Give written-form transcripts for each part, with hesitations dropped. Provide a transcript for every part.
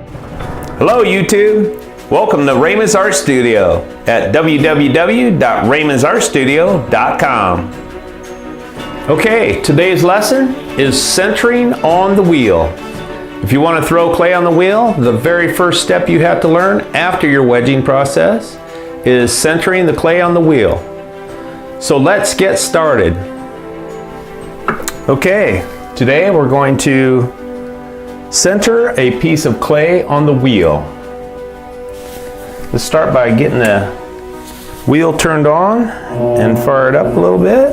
Hello YouTube! Welcome to Raymond's Art Studio at www.raymondsartstudio.com. Okay, today's lesson is centering on the wheel. If you want to throw clay on the wheel, the very first step you have to learn after your wedging process is centering the clay on the wheel. So let's get started. Okay, today we're going to center a piece of clay on the wheel. Let's start by getting the wheel turned on and fire it up a little bit.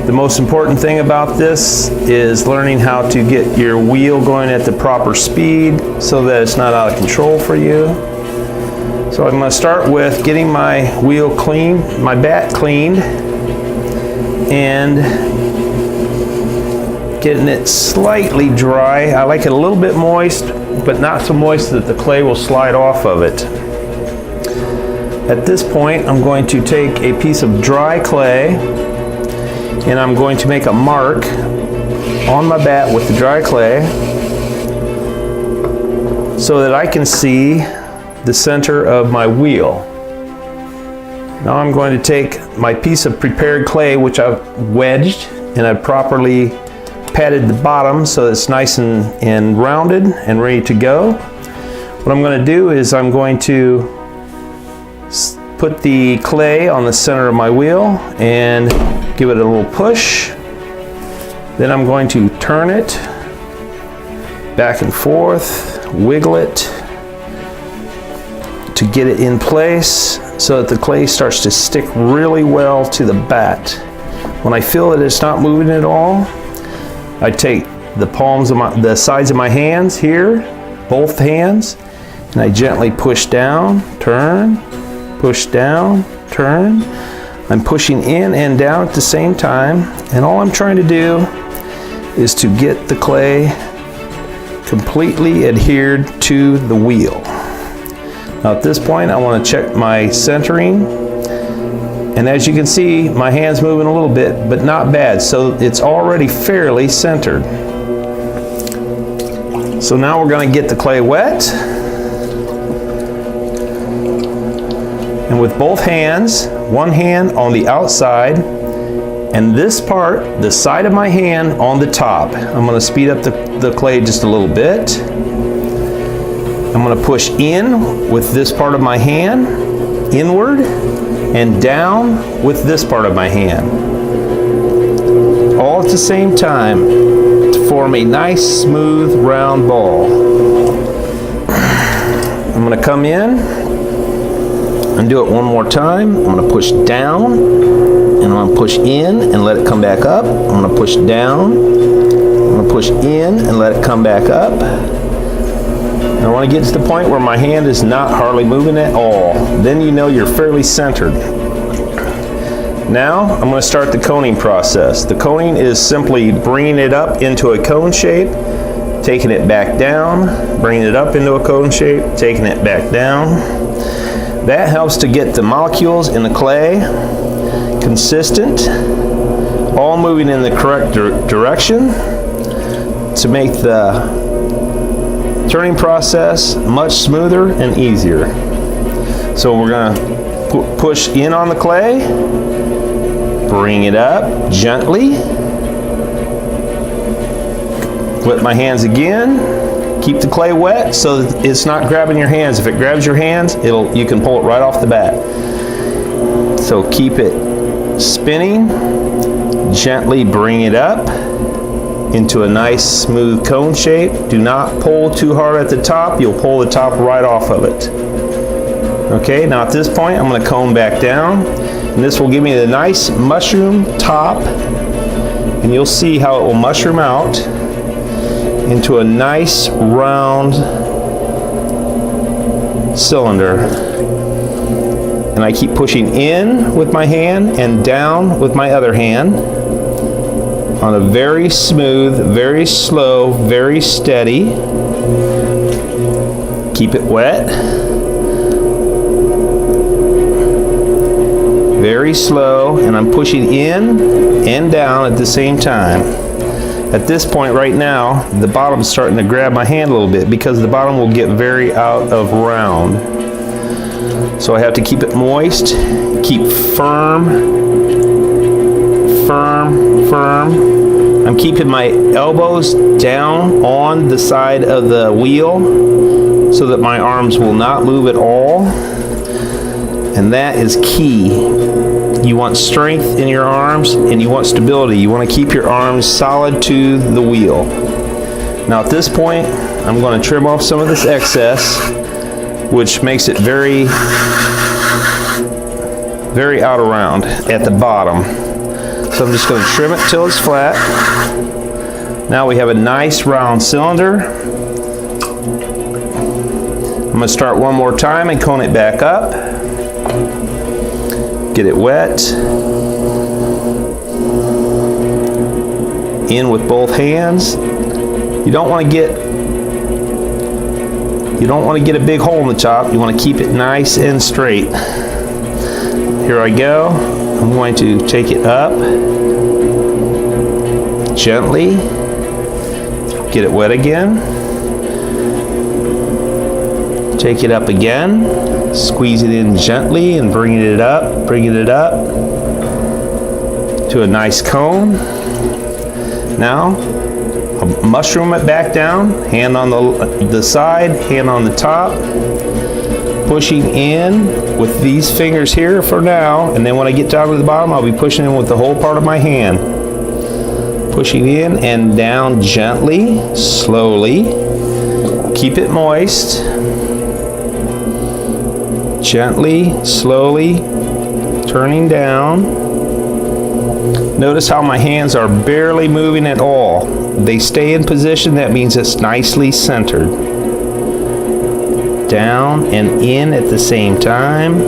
The most important thing about this is learning how to get your wheel going at the proper speed so that it's not out of control for you. So I'm going to start with getting my wheel clean, my bat cleaned, and getting it slightly dry. I like it a little bit moist, but not so moist that the clay will slide off of it. At this point, I'm going to take a piece of dry clay and I'm going to make a mark on my bat with the dry clay so that I can see the center of my wheel. Now I'm going to take my piece of prepared clay, which I've wedged and I've properly patted the bottom so it's nice and rounded and ready to go. What I'm going to do is I'm going to put the clay on the center of my wheel and give it a little push. Then I'm going to turn it back and forth, wiggle it to get it in place so that the clay starts to stick really well to the bat. When I feel that it's not moving at all, I take the palms of the sides of my hands here, both hands, and I gently push down, turn, push down, turn. I'm pushing in and down at the same time, and all I'm trying to do is to get the clay completely adhered to the wheel. Now at this point, I want to check my centering, and as you can see, my hand's moving a little bit, but not bad, so it's already fairly centered. So now we're going to get the clay wet, and with both hands, one hand on the outside, and this part, the side of my hand, on the top. I'm going to speed up the clay just a little bit. I'm going to push in with this part of my hand, inward, and down with this part of my hand. All at the same time to form a nice, smooth, round ball. I'm going to come in and do it one more time. I'm going to push down, and I'm going to push in and let it come back up. I'm going to push down, I'm going to push in and let it come back up. And I want to get to the point where my hand is not hardly moving at all. Then you know you're fairly centered. Now I'm going to start the coning process. The coning is simply bringing it up into a cone shape, taking it back down, bringing it up into a cone shape, taking it back down. That helps to get the molecules in the clay consistent, all moving in the correct direction to make the turning process much smoother and easier. So we're going to push in on the clay, bring it up gently, flip my hands again, keep the clay wet so that it's not grabbing your hands. If it grabs your hands, you can pull it right off the bat. So keep it spinning, gently bring it up into a nice smooth cone shape. Do not pull too hard at the top. You'll pull the top right off of it. Okay, now at this point I'm going to cone back down, and this will give me the nice mushroom top, and you'll see how it will mushroom out into a nice round cylinder. And I keep pushing in with my hand and down with my other hand on a very smooth, very slow, very steady. Keep it wet. Very slow, and I'm pushing in and down at the same time. At this point right now, the bottom's starting to grab my hand a little bit because the bottom will get very out of round. So I have to keep it moist, keep firm. I'm keeping my elbows down on the side of the wheel so that my arms will not move at all. And that is key. You want strength in your arms and you want stability. You want to keep your arms solid to the wheel. Now at this point, I'm going to trim off some of this excess, which makes it very out of round at the bottom. So I'm just going to trim it till it's flat. Now we have a nice round cylinder. I'm going to start one more time and cone it back up. Get it wet. In with both hands. You don't want to get a big hole in the top. You want to keep it nice and straight. Here I go. I'm going to take it up gently. Get it wet again. Take it up again. Squeeze it in gently and bringing it up to a nice cone. Now, I'll mushroom it back down, hand on the side, hand on the top, pushing in with these fingers here for now, and then when I get down to the bottom, I'll be pushing in with the whole part of my hand. Pushing in and down gently, slowly. Keep it moist. Gently, slowly, turning down. Notice how my hands are barely moving at all. They stay in position, that means it's nicely centered. Down and in at the same time.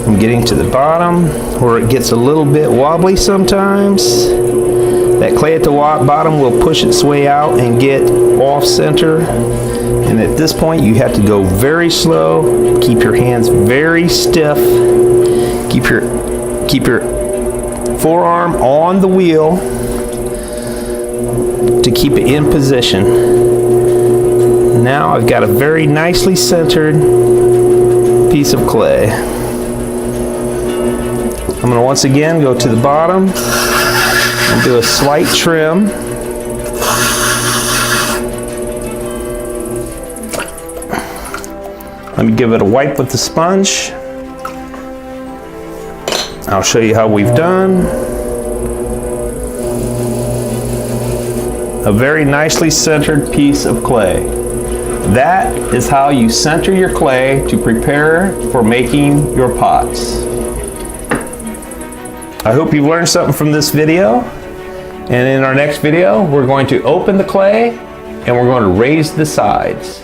I'm getting to the bottom where it gets a little bit wobbly sometimes. That clay at the bottom will push its way out and get off center. And at this point, you have to go very slow. Keep your hands very stiff. Keep your forearm on the wheel to keep it in position. Now I've got a very nicely centered piece of clay. I'm going to once again go to the bottom and do a slight trim. Let me give it a wipe with the sponge. I'll show you how we've done. A very nicely centered piece of clay. That is how you center your clay to prepare for making your pots. I hope you've learned something from this video. And in our next video, we're going to open the clay and we're going to raise the sides.